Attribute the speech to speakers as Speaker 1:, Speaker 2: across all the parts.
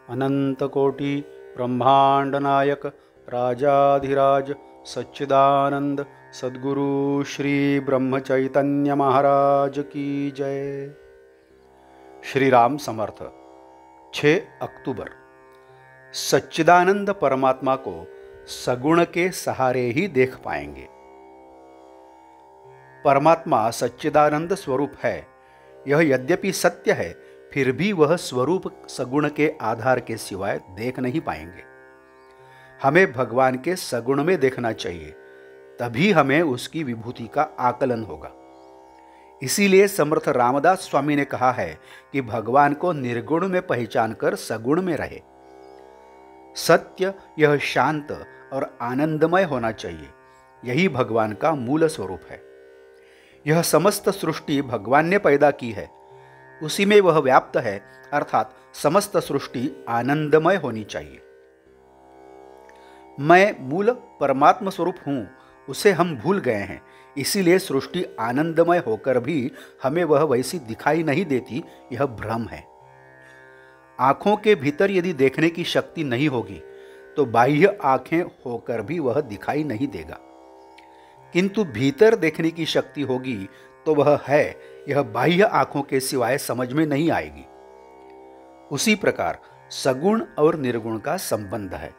Speaker 1: अनंतकोटि ब्रह्मांड नायक राजाधिराज सच्चिदानंद सद्गुरु श्री ब्रह्म चैतन्य महाराज की जय। श्री राम समर्थ। 6 अक्टूबर। सच्चिदानंद परमात्मा को सगुण के सहारे ही देख पाएंगे। परमात्मा सच्चिदानंद स्वरूप है। यह यद्यपि सत्य है, फिर भी वह स्वरूप सगुण के आधार के सिवाय देख नहीं पाएंगे। हमें भगवान के सगुण में देखना चाहिए, तभी हमें उसकी विभूति का आकलन होगा। इसीलिए समर्थ रामदास स्वामी ने कहा है कि भगवान को निर्गुण में पहचान कर सगुण में रहे। सत्य यह शांत और आनंदमय होना चाहिए। यही भगवान का मूल स्वरूप है। यह समस्त सृष्टि भगवान ने पैदा की है, उसी में वह व्याप्त है, अर्थात समस्त सृष्टि आनंदमय होनी चाहिए। मैं मूल परमात्मा स्वरूप हूं, उसे हम भूल गए हैं। इसीलिए सृष्टि आनंदमय होकर भी हमें वह वैसी दिखाई नहीं देती, यह भ्रम है। आंखों के भीतर यदि देखने की शक्ति नहीं होगी तो बाह्य आंखें होकर भी वह दिखाई नहीं देगा, किंतु भीतर देखने की शक्ति होगी तो वह है, यह बाह्य आंखों के सिवाय समझ में नहीं आएगी। उसी प्रकार सगुण और निर्गुण का संबंध है।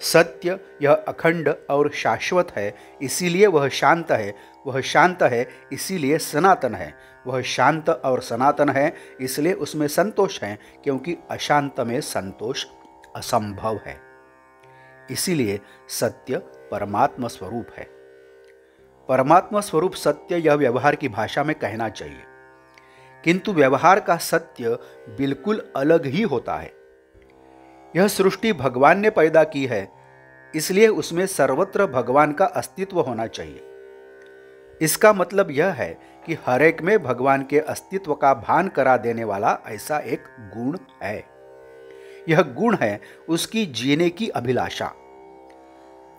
Speaker 1: सत्य यह अखंड और शाश्वत है, इसीलिए वह शांत है। वह शांत है इसीलिए सनातन है। वह शांत और सनातन है इसलिए उसमें संतोष है, क्योंकि अशांत में संतोष असंभव है। इसीलिए सत्य परमात्मा स्वरूप है। परमात्मा स्वरूप सत्य यह व्यवहार की भाषा में कहना चाहिए, किंतु व्यवहार का सत्य बिल्कुल अलग ही होता है। यह सृष्टि भगवान ने पैदा की है, इसलिए उसमें सर्वत्र भगवान का अस्तित्व होना चाहिए। इसका मतलब यह है कि हर एक में भगवान के अस्तित्व का भान करा देने वाला ऐसा एक गुण है। यह गुण है उसकी जीने की अभिलाषा।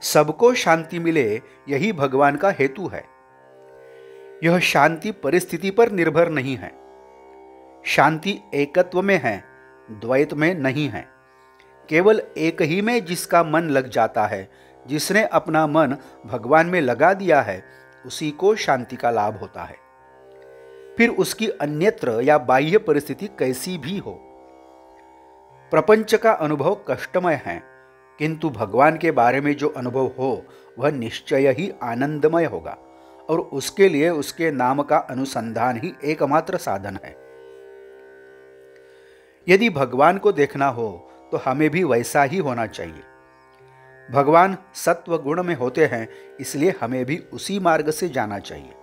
Speaker 1: सबको शांति मिले, यही भगवान का हेतु है। यह शांति परिस्थिति पर निर्भर नहीं है। शांति एकत्व में है, द्वैत में नहीं है। केवल एक ही में जिसका मन लग जाता है, जिसने अपना मन भगवान में लगा दिया है, उसी को शांति का लाभ होता है। फिर उसकी अन्यत्र या बाह्य परिस्थिति कैसी भी हो। प्रपंच का अनुभव कष्टमय है, किंतु भगवान के बारे में जो अनुभव हो वह निश्चय ही आनंदमय होगा, और उसके लिए उसके नाम का अनुसंधान ही एकमात्र साधन है। यदि भगवान को देखना हो तो हमें भी वैसा ही होना चाहिए। भगवान सत्व गुण में होते हैं, इसलिए हमें भी उसी मार्ग से जाना चाहिए।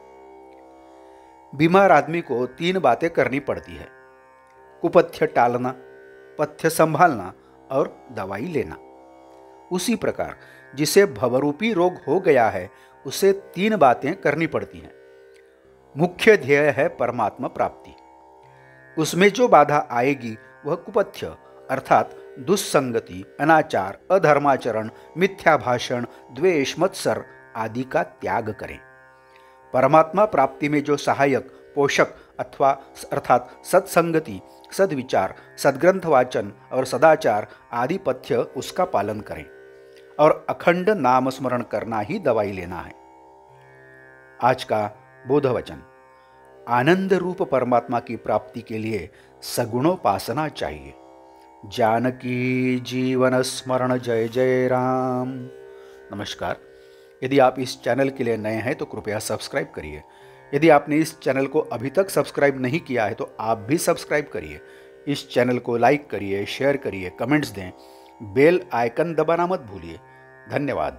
Speaker 1: बीमार आदमी को 3 बातें करनी पड़ती है: कुपथ्य टालना, पथ्य संभालना और दवाई लेना। उसी प्रकार जिसे भवरूपी रोग हो गया है, उसे 3 बातें करनी पड़ती हैं। मुख्य ध्येय है परमात्मा प्राप्ति। उसमें जो बाधा आएगी वह कुपथ्य अर्थात दुस्संगति, अनाचार, अधर्माचरण, मिथ्या भाषण, द्वेष, मत्सर आदि का त्याग करें। परमात्मा प्राप्ति में जो सहायक, पोषक अथवा अर्थात सत्संगति, सद्विचार, सद्ग्रंथ वाचन और सदाचार आदि पथ्य उसका पालन करें, और अखंड नाम स्मरण करना ही दवाई लेना है। आज का बोध वचन: आनंद रूप परमात्मा की प्राप्ति के लिए सगुणोपासना चाहिए। जानकी जीवन स्मरण जय जय राम। नमस्कार। यदि आप इस चैनल के लिए नए हैं तो कृपया सब्सक्राइब करिए। यदि आपने इस चैनल को अभी तक सब्सक्राइब नहीं किया है तो आप भी सब्सक्राइब करिए। इस चैनल को लाइक करिए, शेयर करिए, कमेंट्स दें, बेल आइकन दबाना मत भूलिए। धन्यवाद।